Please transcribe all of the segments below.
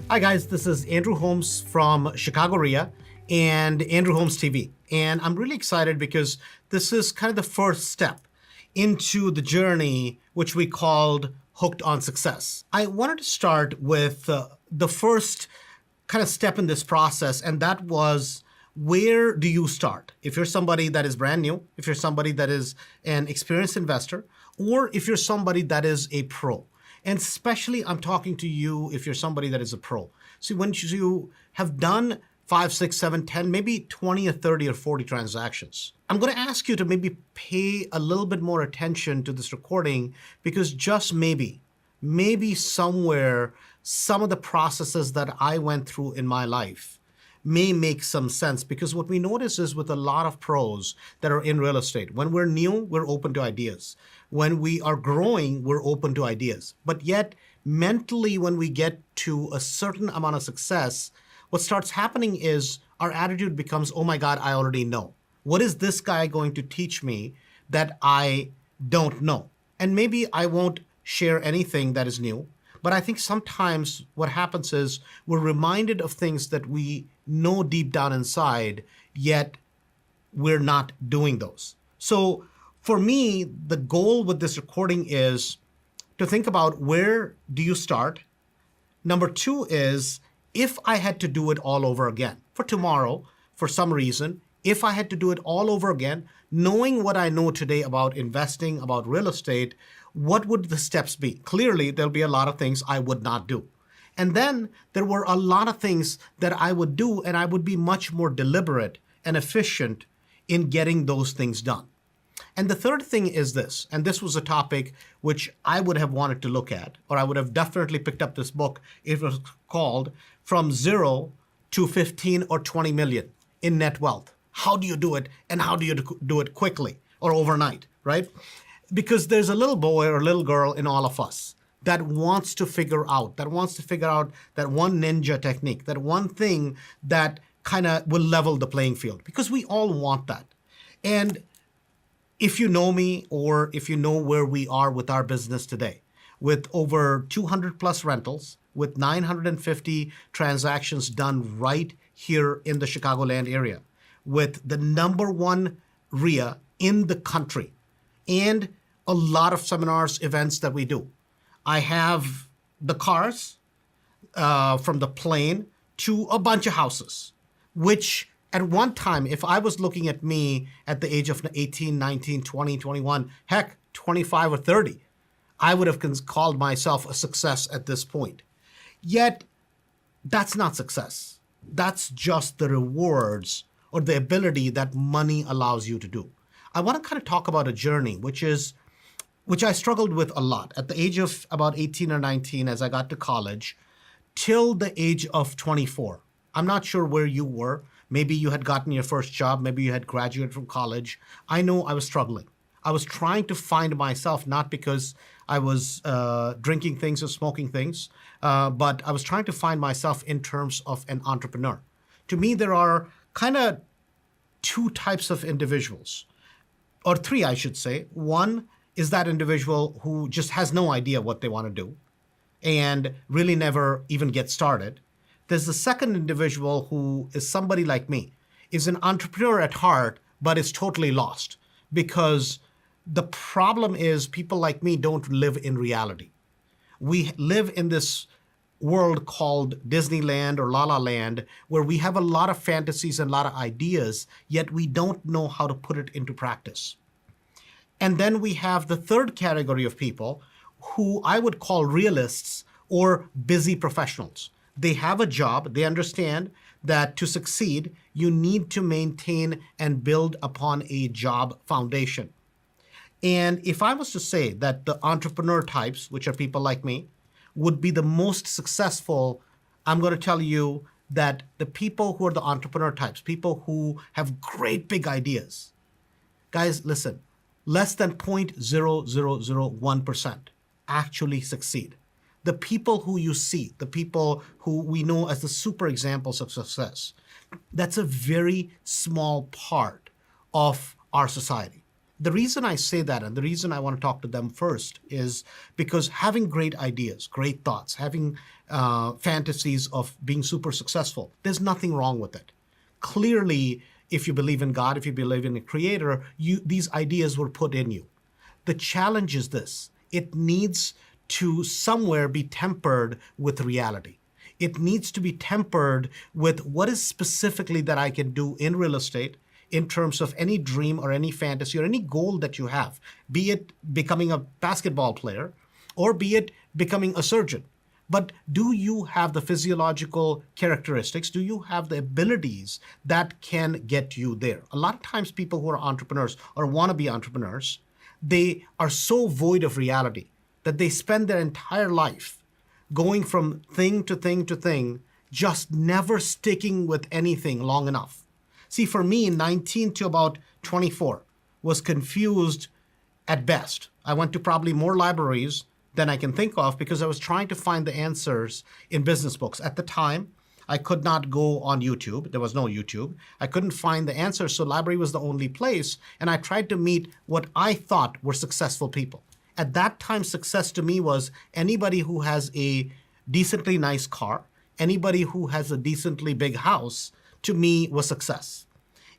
Hi, guys. This is Andrew Holmes from Chicago RIA and Andrew Holmes TV. And I'm really excited because this is kind of the first step into the journey, which we called Hooked on Success. I wanted to start with the first kind of step in this process, and that was, where do you start? If you're somebody that is brand new, if you're somebody that is an experienced investor, or if you're somebody that is a pro. And especially, I'm talking to you if you're somebody that is a pro. See, when you have done 5, 6, 7, 10, maybe 20 or 30 or 40 transactions, I'm going to ask you to maybe pay a little bit more attention to this recording, because just maybe somewhere, some of the processes that I went through in my life may make some sense. Because what we notice is, with a lot of pros that are in real estate, when we're new, we're open to ideas. When we are growing, we're open to ideas. But yet, mentally, when we get to a certain amount of success, what starts happening is our attitude becomes, oh my God, I already know. What is this guy going to teach me that I don't know? And maybe I won't share anything that is new. But I think sometimes what happens is, we're reminded of things that we know deep down inside, yet we're not doing those. So for me, the goal with this recording is to think about, where do you start? Number two is, if I had to do it all over again for tomorrow, for some reason, if I had to do it all over again, knowing what I know today about investing, about real estate, what would the steps be? Clearly, there'll be a lot of things I would not do. And then there were a lot of things that I would do, and I would be much more deliberate and efficient in getting those things done. And the third thing is this, and this was a topic which I would have wanted to look at, or I would have definitely picked up this book if it was called From Zero to 15 or 20 Million in Net Wealth. How do you do it, and how do you do it quickly or overnight, right? Because there's a little boy or a little girl in all of us that wants to figure out that one ninja technique, that one thing that kind of will level the playing field, because we all want that. And if you know me, or if you know where we are with our business today, with over 200 plus rentals, with 950 transactions done right here in the Chicagoland area, with the number one RIA in the country, and a lot of seminars, events that we do. I have the cars, from the plane to a bunch of houses, which at one time, if I was looking at me at the age of 18, 19, 20, 21, heck, 25 or 30, I would have called myself a success at this point. Yet, that's not success. That's just the rewards or the ability that money allows you to do. I want to kind of talk about a journey, which I struggled with a lot at the age of about 18 or 19, as I got to college, till the age of 24. I'm not sure where you were. Maybe you had gotten your first job. Maybe you had graduated from college. I know I was struggling. I was trying to find myself, not because I was drinking things or smoking things, but I was trying to find myself in terms of an entrepreneur. To me, there are kind of two types of individuals, or three, I should say. One is that individual who just has no idea what they want to do and really never even get started. There's the second individual, who is somebody like me, is an entrepreneur at heart, but is totally lost, because the problem is, people like me don't live in reality. We live in this world called Disneyland or La La Land, where we have a lot of fantasies and a lot of ideas, yet we don't know how to put it into practice. And then we have the third category of people, who I would call realists or busy professionals. They have a job. They understand that to succeed, you need to maintain and build upon a job foundation. And if I was to say that the entrepreneur types, which are people like me, would be the most successful, I'm going to tell you that the people who are the entrepreneur types, people who have great big ideas, guys, listen, less than 0.0001% actually succeed. The people who you see, the people who we know as the super examples of success, that's a very small part of our society. The reason I say that and the reason I want to talk to them first is because having great ideas, great thoughts, having fantasies of being super successful, there's nothing wrong with it. Clearly, if you believe in God, if you believe in a creator, these ideas were put in you. The challenge is this: it needs to somewhere be tempered with reality. It needs to be tempered with what is specifically that I can do in real estate in terms of any dream or any fantasy or any goal that you have, be it becoming a basketball player or be it becoming a surgeon. But do you have the physiological characteristics? Do you have the abilities that can get you there? A lot of times people who are entrepreneurs or want to be entrepreneurs, they are so void of reality that they spend their entire life going from thing to thing to thing, just never sticking with anything long enough. See, for me, 19 to about 24 was confused at best. I went to probably more libraries than I can think of because I was trying to find the answers in business books. At the time, I could not go on YouTube. There was no YouTube. I couldn't find the answers, so library was the only place, and I tried to meet what I thought were successful people. At that time, success to me was anybody who has a decently nice car, anybody who has a decently big house, to me was success.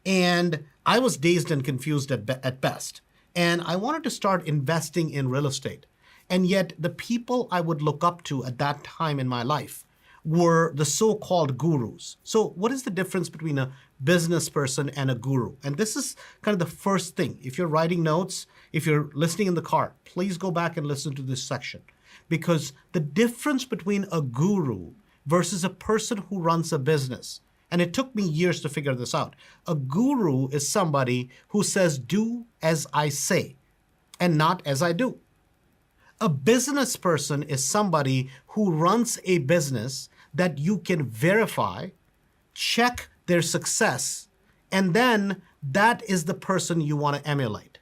And I was dazed and confused at best. And I wanted to start investing in real estate. And yet the people I would look up to at that time in my life were the so-called gurus. So what is the difference between a business person and a guru? And this is kind of the first thing. If you're writing notes, if you're listening in the car, please go back and listen to this section. Because the difference between a guru versus a person who runs a business, and it took me years to figure this out. A guru is somebody who says, do as I say and not as I do. A business person is somebody who runs a business that you can verify, check their success, and then that is the person you want to emulate.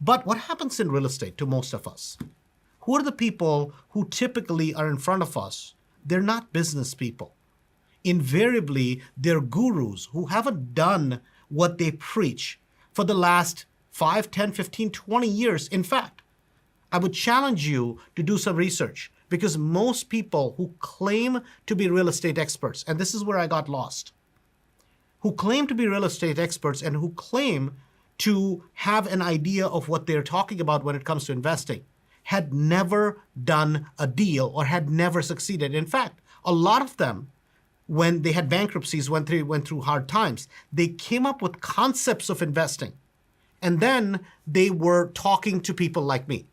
But what happens in real estate to most of us? Who are the people who typically are in front of us? They're not business people. Invariably, they're gurus who haven't done what they preach for the last 5, 10, 15, 20 years. In fact, I would challenge you to do some research because most people who claim to be real estate experts, and this is where I got lost, who claim to be real estate experts and who claim to have an idea of what they're talking about when it comes to investing, had never done a deal or had never succeeded. In fact, a lot of them, when they had bankruptcies, went through hard times, they came up with concepts of investing. And then they were talking to people like me.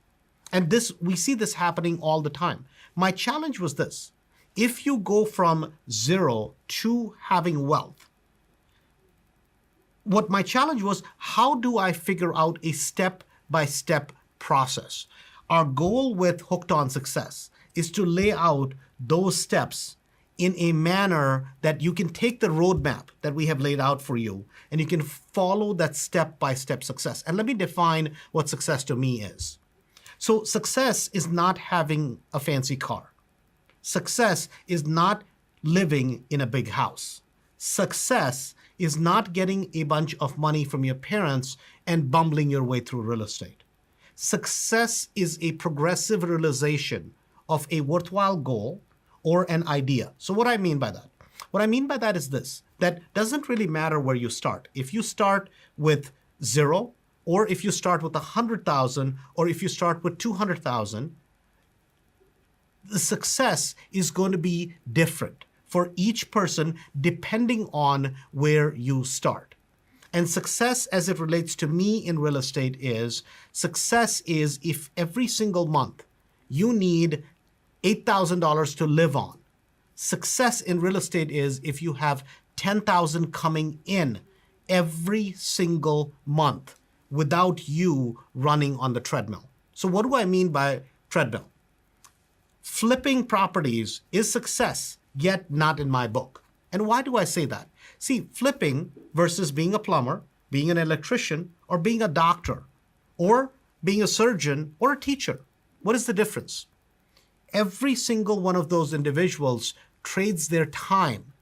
And we see this happening all the time. My challenge was this: if you go from zero to having wealth, what my challenge was, how do I figure out a step-by-step process? Our goal with Hooked on Success is to lay out those steps in a manner that you can take the roadmap that we have laid out for you and you can follow that step-by-step success. And let me define what success to me is. So success is not having a fancy car. Success is not living in a big house. Success is not getting a bunch of money from your parents and bumbling your way through real estate. Success is a progressive realization of a worthwhile goal or an idea. So what I mean by that? What I mean by that is this: that doesn't really matter where you start. If you start with zero, or if you start with 100,000, or if you start with 200,000, the success is going to be different for each person depending on where you start. And success as it relates to me in real estate is, success is if every single month you need $8,000 to live on. Success in real estate is if you have 10,000 coming in every single month without you running on the treadmill. So what do I mean by treadmill? Flipping properties is success, yet not in my book. And why do I say that? See, flipping versus being a plumber, being an electrician, or being a doctor, or being a surgeon or a teacher. What is the difference? Every single one of those individuals trades their time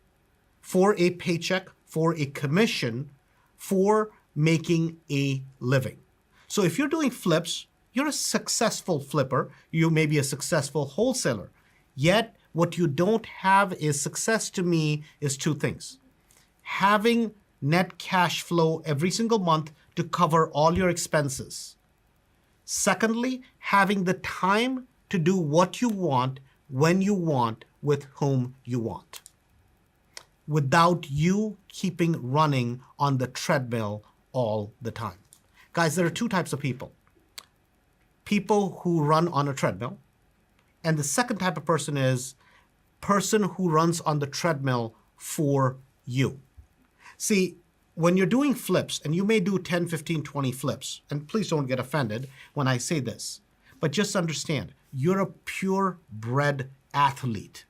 for a paycheck, for a commission, for making a living. So if you're doing flips, you're a successful flipper. You may be a successful wholesaler. Yet, what you don't have is success to me is two things. Having net cash flow every single month to cover all your expenses. Secondly, having the time to do what you want, when you want, with whom you want, without you keeping running on the treadmill all the time. Guys, there are two types of people. People who run on a treadmill, and the second type of person is person who runs on the treadmill for you. See, when you're doing flips, and you may do 10, 15, 20 flips, and please don't get offended when I say this, but just understand, you're a purebred athlete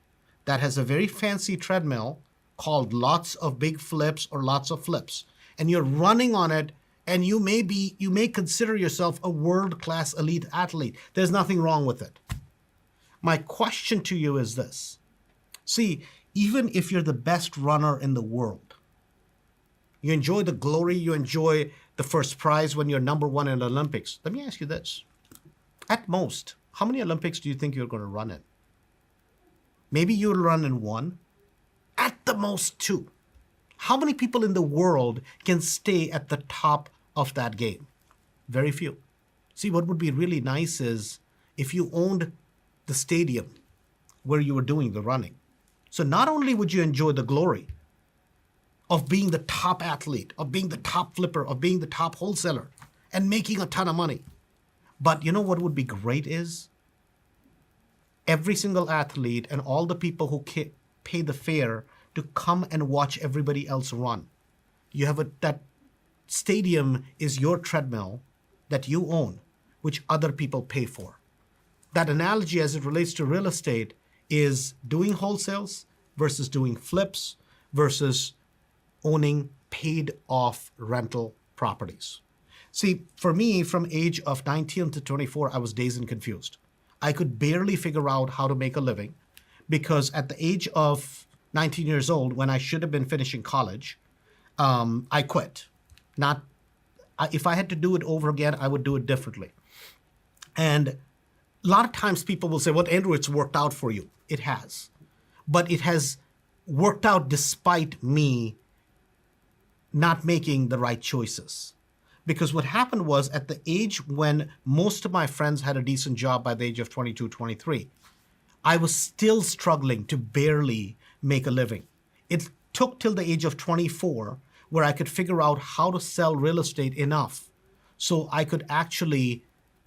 that has a very fancy treadmill called lots of big flips or lots of flips, and you're running on it, and you may consider yourself a world-class elite athlete. There's nothing wrong with it. My question to you is this. See, even if you're the best runner in the world, you enjoy the glory, you enjoy the first prize when you're number one in the Olympics. Let me ask you this. At most, how many Olympics do you think you're going to run in? Maybe you'll run in one. At the most, two. How many people in the world can stay at the top of that game? Very few. See, what would be really nice is if you owned the stadium where you were doing the running. So not only would you enjoy the glory of being the top athlete, of being the top flipper, of being the top wholesaler, and making a ton of money, but you know what would be great is every single athlete and all the people who pay the fare to come and watch everybody else run. You have that stadium is your treadmill that you own, which other people pay for. That analogy as it relates to real estate is doing wholesales versus doing flips versus owning paid off rental properties. See, for me, from age of 19 to 24, I was dazed and confused. I could barely figure out how to make a living because at the age of 19 years old, when I should have been finishing college, I quit. If I had to do it over again, I would do it differently. And a lot of times people will say, well, Andrew, it's worked out for you. It has. But it has worked out despite me not making the right choices. Because what happened was at the age when most of my friends had a decent job by the age of 22, 23, I was still struggling to barely make a living. It took till the age of 24 where I could figure out how to sell real estate enough so I could actually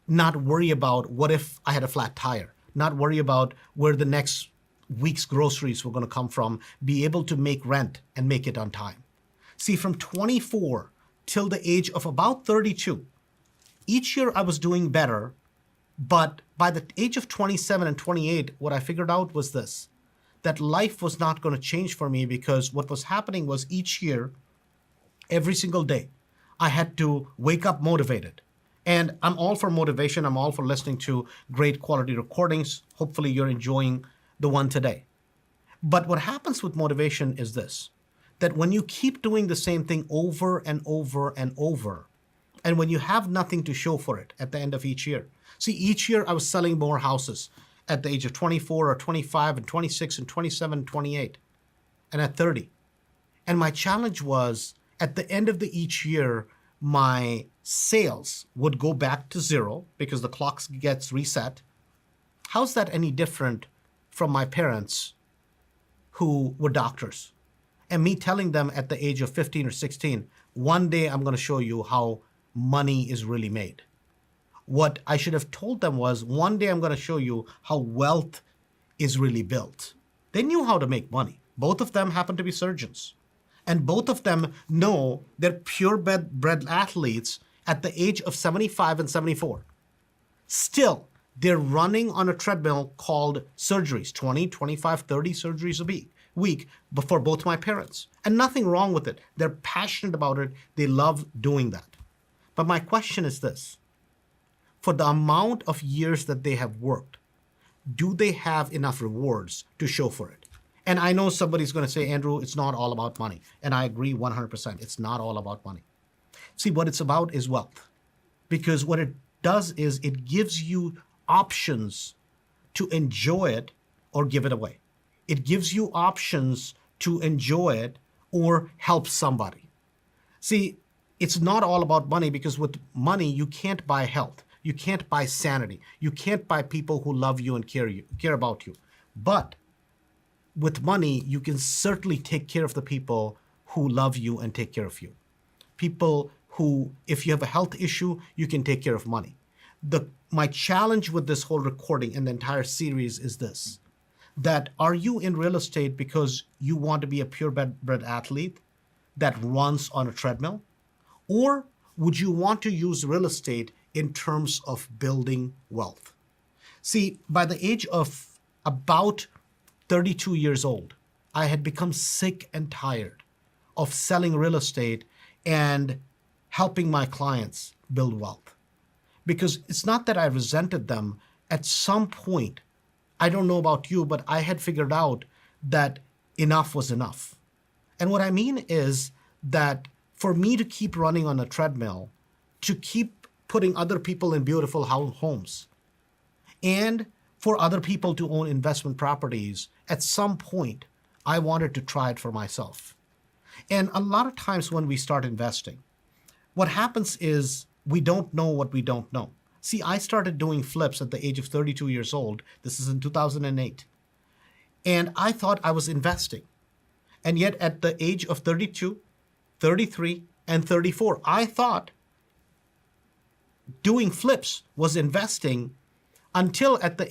not worry about what if I had a flat tire, not worry about where the next week's groceries were going to come from, be able to make rent and make it on time. See, from 24 till the age of about 32, each year I was doing better, but by the age of 27 and 28, what I figured out was this, that life was not going to change for me because what was happening was each year, every single day, I had to wake up motivated. And I'm all for motivation. I'm all for listening to great quality recordings. Hopefully you're enjoying the one today. But what happens with motivation is this, that when you keep doing the same thing over and over and over, and when you have nothing to show for it at the end of each year. See, each year I was selling more houses at the age of 24 or 25 and 26 and 27 and 28 and at 30. And my challenge was at the end of each year, my sales would go back to zero because the clock gets reset. How's that any different from my parents who were doctors? And me telling them at the age of 15 or 16, one day I'm going to show you how money is really made. What I should have told them was, one day I'm going to show you how wealth is really built. They knew how to make money. Both of them happen to be surgeons. And both of them know they're purebred athletes at the age of 75 and 74. Still, they're running on a treadmill called surgeries, 20, 25, 30 surgeries a week for both my parents. And nothing wrong with it. They're passionate about it. They love doing that. But my question is this. For the amount of years that they have worked, do they have enough rewards to show for it? And I know somebody's going to say, Andrew, it's not all about money. And I agree 100%. It's not all about money. See, what it's about is wealth. because what it does is it gives you options to enjoy it or give it away. It gives you options to enjoy it or help somebody. See, it's not all about money, because with money, you can't buy health. You can't buy sanity. You can't buy people who love you and care about you. But with money, you can certainly take care of the people who love you and take care of you. People who, if you have a health issue, you can take care of money. My challenge with this whole recording and the entire series is this: that are you in real estate because you want to be a purebred athlete that runs on a treadmill? Or would you want to use real estate in terms of building wealth? See, by the age of about 32 years old, I had become sick and tired of selling real estate and helping my clients build wealth. Because it's not that I resented them. At some point, I don't know about you, but I had figured out that enough was enough. And what I mean is that for me to keep running on a treadmill, to keep putting other people in beautiful homes, and for other people to own investment properties, at some point, I wanted to try it for myself. And a lot of times when we start investing, what happens is we don't know what we don't know. See, I started doing flips at the age of 32 years old. This is in 2008. And I thought I was investing. And yet at the age of 32, 33, and 34, I thought doing flips was investing, until at the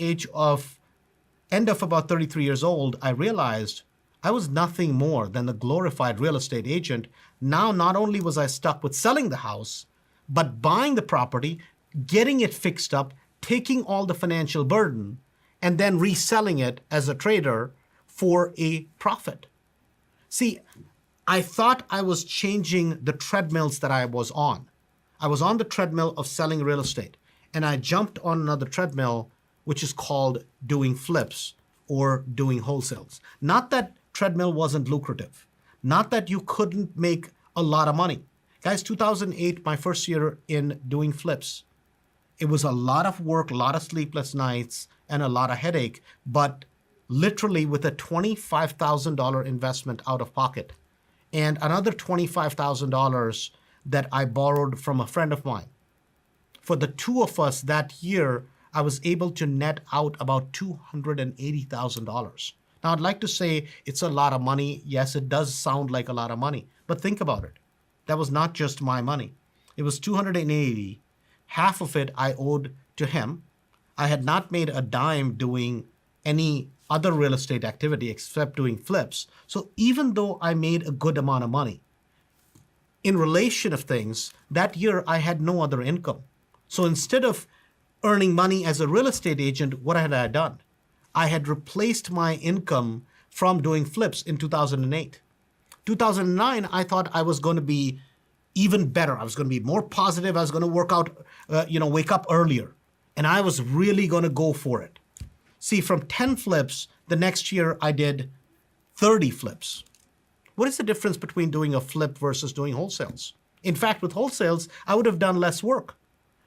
end of about 33 years old, I realized I was nothing more than a glorified real estate agent. Now, not only was I stuck with selling the house, but buying the property, getting it fixed up, taking all the financial burden, and then reselling it as a trader for a profit. See, I thought I was changing the treadmills that I was on. I was on the treadmill of selling real estate, and I jumped on another treadmill, which is called doing flips or doing wholesales. Not that treadmill wasn't lucrative, not that you couldn't make a lot of money. Guys, 2008, my first year in doing flips, it was a lot of work, a lot of sleepless nights, and a lot of headache, but literally with a $25,000 investment out of pocket and another $25,000 that I borrowed from a friend of mine. For the two of us that year, I was able to net out about $280,000. Now, I'd like to say it's a lot of money. Yes, it does sound like a lot of money, but think about it. That was not just my money. It was 280. Half of it I owed to him. I had not made a dime doing any other real estate activity except doing flips. So even though I made a good amount of money, in relation of things, that year I had no other income. So instead of earning money as a real estate agent, what had I done? I had replaced my income from doing flips in 2008. 2009, I thought I was going to be even better. I was going to be more positive. I was going to wake up earlier. And I was really going to go for it. See, from 10 flips, the next year I did 30 flips. What is the difference between doing a flip versus doing wholesales? In fact, with wholesales, I would have done less work.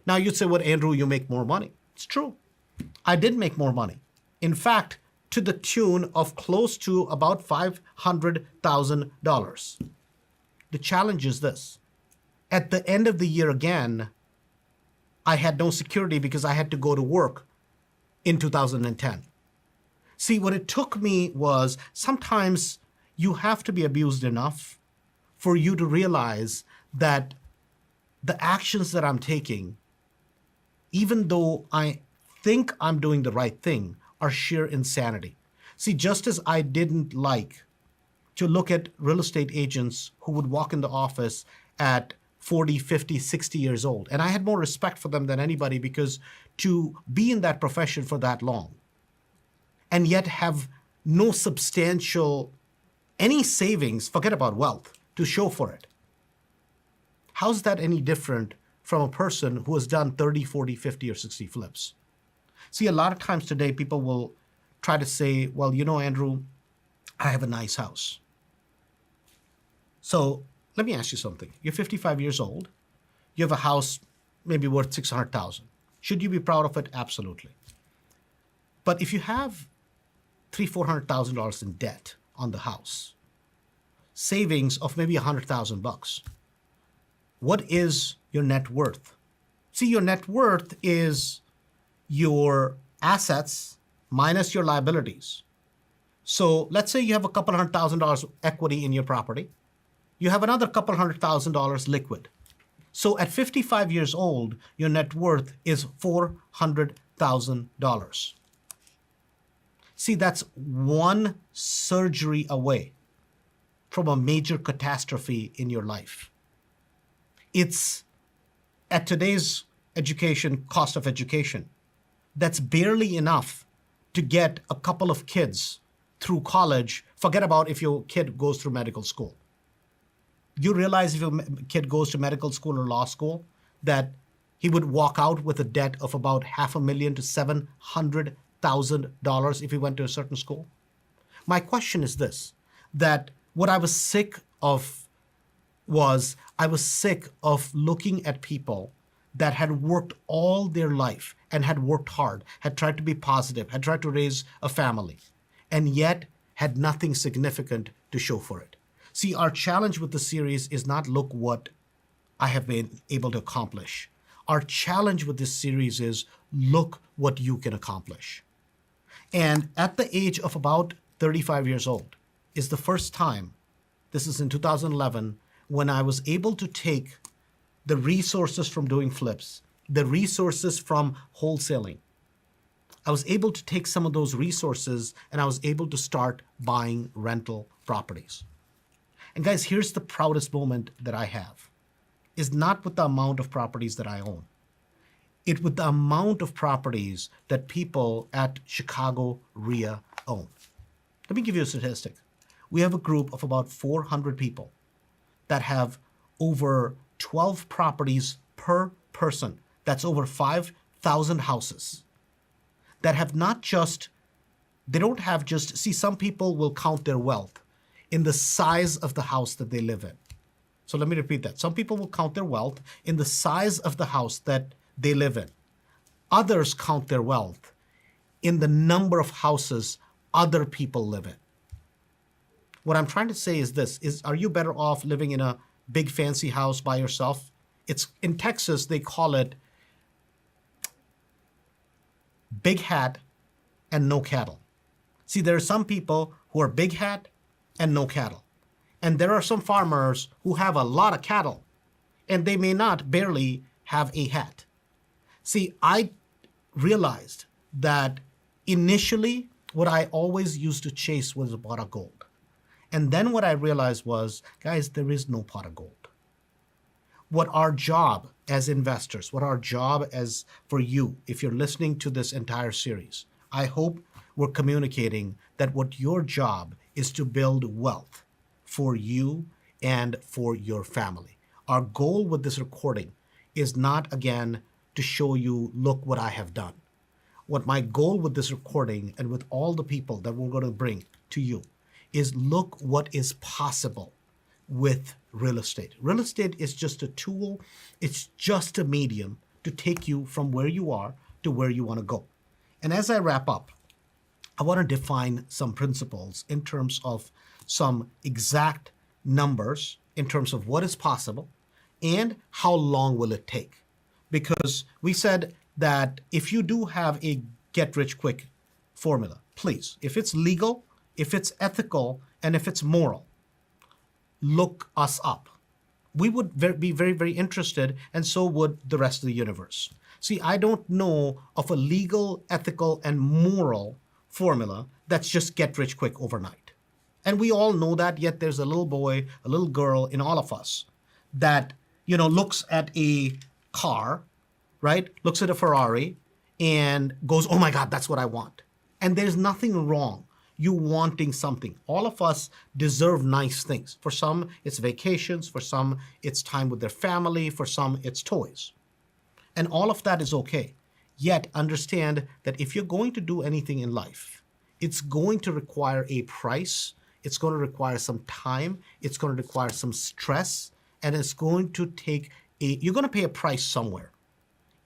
Now you'd say, well, Andrew, you make more money. It's true. I did make more money. In fact, to the tune of close to about $500,000. The challenge is this. At the end of the year again, I had no security because I had to go to work in 2010. See, what it took me was sometimes you have to be abused enough for you to realize that the actions that I'm taking, even though I think I'm doing the right thing, are sheer insanity. See, just as I didn't like to look at real estate agents who would walk in the office at 40, 50, 60 years old, and I had more respect for them than anybody, because to be in that profession for that long and yet have no substantial, any savings, forget about wealth, to show for it. How's that any different from a person who has done 30, 40, 50, or 60 flips? See, a lot of times today, people will try to say, well, Andrew, I have a nice house. So let me ask you something. You're 55 years old. You have a house maybe worth 600,000. Should you be proud of it? Absolutely. But if you have $400,000 in debt on the house, savings of maybe $100,000, what is your net worth? See, your net worth is your assets minus your liabilities. So let's say you have a couple $100,000 equity in your property. You have another couple $100,000 liquid. So at 55 years old, your net worth is $400,000. See, that's one surgery away from a major catastrophe in your life. It's at today's education, cost of education, that's barely enough to get a couple of kids through college. Forget about if your kid goes through medical school. You realize if your kid goes to medical school or law school that he would walk out with a debt of about $500,000 to $700,000 if he went to a certain school? My question is this, that what I was sick of was I was sick of looking at people that had worked all their life and had worked hard, had tried to be positive, had tried to raise a family, and yet had nothing significant to show for it. See, our challenge with the series is not look what I have been able to accomplish. Our challenge with this series is look what you can accomplish. And at the age of about 35 years old is the first time, this is in 2011, when I was able to take the resources from doing flips, the resources from wholesaling. I was able to take some of those resources and I was able to start buying rental properties. And guys, here's the proudest moment that I have, is not with the amount of properties that I own. It's with the amount of properties that people at Chicago REIA own. Let me give you a statistic. We have a group of about 400 people that have over 12 properties per person. That's over 5,000 houses that have not just, they don't have just, see, some people will count their wealth in the size of the house that they live in. So let me repeat that. Some people will count their wealth in the size of the house that they live in. Others count their wealth in the number of houses other people live in. What I'm trying to say is this, is are you better off living in a big fancy house by yourself? It's in Texas, they call it big hat and no cattle. See, there are some people who are big hat and no cattle. And there are some farmers who have a lot of cattle and they may not barely have a hat. See, I realized that initially what I always used to chase was a pot of gold. And then what I realized was, guys, there is no pot of gold. What our job as investors, what our job as for you, if you're listening to this entire series, I hope we're communicating that what your job is to build wealth for you and for your family. Our goal with this recording is not, again, to show you, look what I have done. What my goal with this recording and with all the people that we're going to bring to you is look what is possible with real estate. Real estate is just a tool. It's just a medium to take you from where you are to where you want to go. And as I wrap up, I want to define some principles in terms of some exact numbers in terms of what is possible and how long will it take. Because we said that if you do have a get-rich-quick formula, please, if it's legal, if it's ethical, and if it's moral, look us up. We would be very, very interested, and so would the rest of the universe. See, I don't know of a legal, ethical, and moral formula that's just get rich quick overnight. And we all know that, yet there's a little boy, a little girl in all of us that, looks at a car, right? Looks at a Ferrari and goes, oh my God, that's what I want. And there's nothing wrong you wanting something. All of us deserve nice things. For some, it's vacations. For some, it's time with their family. For some, it's toys. And all of that is okay. Yet understand that if you're going to do anything in life, it's going to require a price. It's going to require some time. It's going to require some stress. And it's going to take you're going to pay a price somewhere.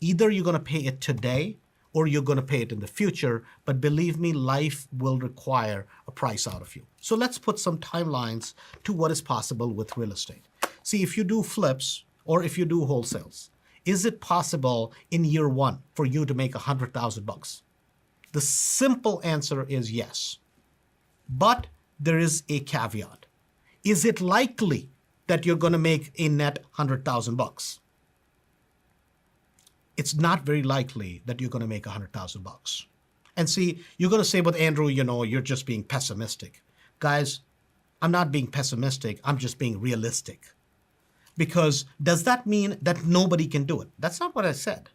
Either you're going to pay it today or you're going to pay it in the future. But believe me, life will require a price out of you. So let's put some timelines to what is possible with real estate. See, if you do flips or if you do wholesales, is it possible in year one for you to make $100,000? The simple answer is yes. But there is a caveat. Is it likely that you're going to make a net $100,000? It's not very likely that you're going to make $100,000. And see, you're going to say, but Andrew, you're just being pessimistic. Guys, I'm not being pessimistic. I'm just being realistic. Because does that mean that nobody can do it? That's not what I said.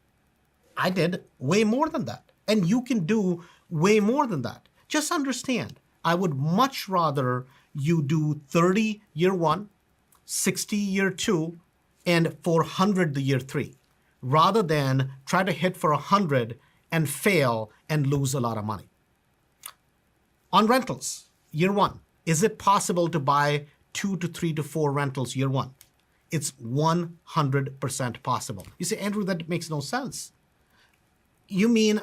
I did way more than that. And you can do way more than that. Just understand, I would much rather you do 30 year one, 60 year two, and 400 the year three, rather than try to hit for 100 and fail and lose a lot of money. On rentals, year one, is it possible to buy 2 to 3 to 4 rentals year one? It's 100% possible. You say, Andrew, that makes no sense. You mean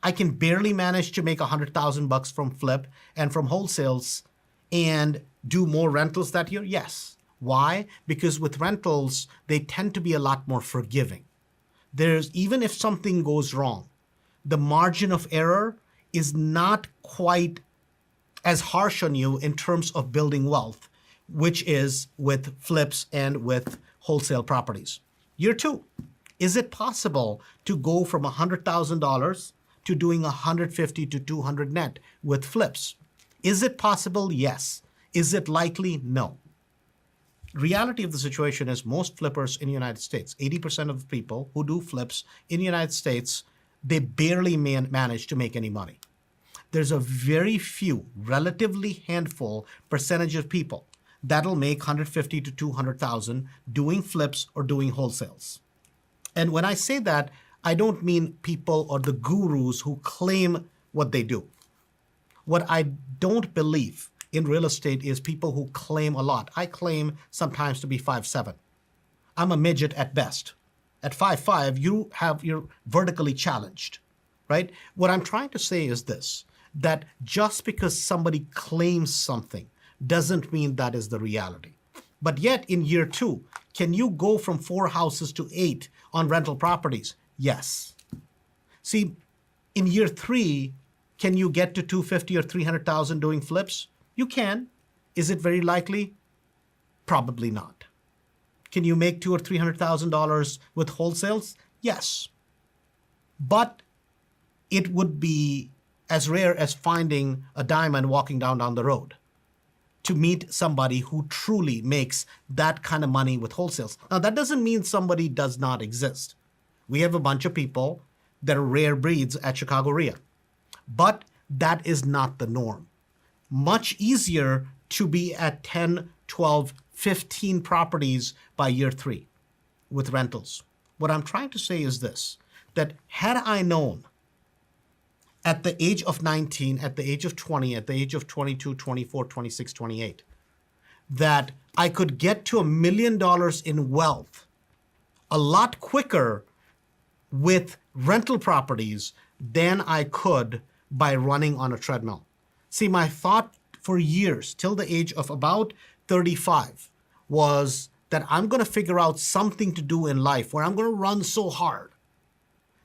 I can barely manage to make $100,000 from flip and from wholesales and do more rentals that year? Yes. Why? Because with rentals, they tend to be a lot more forgiving. Even if something goes wrong, the margin of error is not quite as harsh on you in terms of building wealth, which is with flips and with wholesale properties. Year two, is it possible to go from $100,000 to doing 150 to 200 net with flips? Is it possible? Yes. Is it likely? No. Reality of the situation is most flippers in the United States, 80% of the people who do flips in the United States, they barely manage to make any money. There's a very few, relatively handful percentage of people that'll make 150 to 200,000 doing flips or doing wholesales. And when I say that, I don't mean people or the gurus who claim what they do. What I don't believe in real estate is people who claim a lot. I claim sometimes to be 5'7". I'm a midget at best. At 5'5", you're vertically challenged, right? What I'm trying to say is this, that just because somebody claims something doesn't mean that is the reality. But yet in year two, can you go from 4 houses to 8 on rental properties? Yes. See, in year 3, can you get to 250 or 300,000 doing flips? You can. Is it very likely? Probably not. Can you make $200,000 or $300,000 with wholesales? Yes. But it would be as rare as finding a diamond walking down the road to meet somebody who truly makes that kind of money with wholesales. Now, that doesn't mean somebody does not exist. We have a bunch of people that are rare breeds at Chicago REIA, but that is not the norm. Much easier to be at 10, 12, 15 properties by year 3 with rentals. What I'm trying to say is this, that had I known at the age of 19, at the age of 20, at the age of 22, 24, 26, 28, that I could get to $1 million in wealth a lot quicker with rental properties than I could by running on a treadmill. See, my thought for years, till the age of about 35, was that I'm going to figure out something to do in life where I'm going to run so hard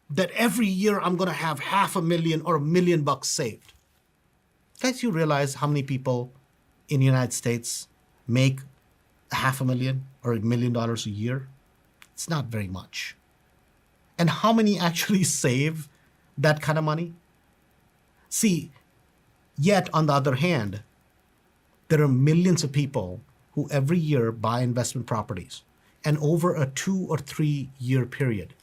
that every year I'm going to have $500,000 or $1 million saved. Guys, you realize how many people in the United States make $500,000 or $1 million a year? It's not very much. And how many actually save that kind of money? See, yet on the other hand, there are millions of people who every year buy investment properties, and over a 2 or 3 year period,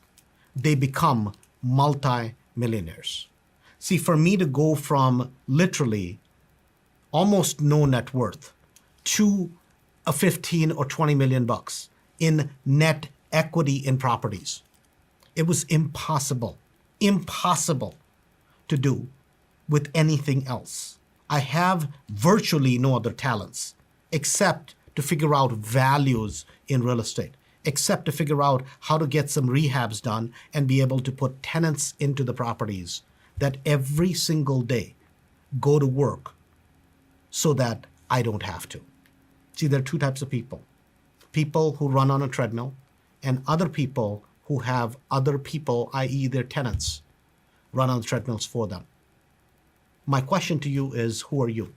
they become multi-millionaires. See, for me to go from literally almost no net worth to a 15 or 20 million bucks in net equity in properties, it was impossible to do with anything else. I have virtually no other talents except to figure out values in real estate. except to figure out how to get some rehabs done and be able to put tenants into the properties that every single day go to work so that I don't have to. See, there are two types of people: people who run on a treadmill, and other people who have other people, i.e., their tenants, run on treadmills for them. My question to you is, who are you?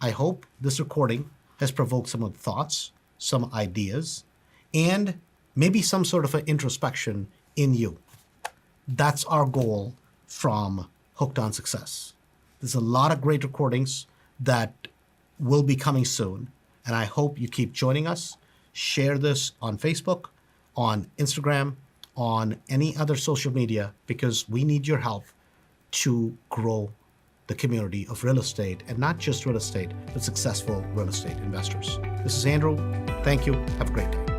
I hope this recording has provoked some thoughts, some ideas, and maybe some sort of an introspection in you. That's our goal from Hooked on Success. There's a lot of great recordings that will be coming soon, and I hope you keep joining us. Share this on Facebook, on Instagram, on any other social media, because we need your help to grow the community of real estate, and not just real estate, but successful real estate investors. This is Andrew. Thank you. Have a great day.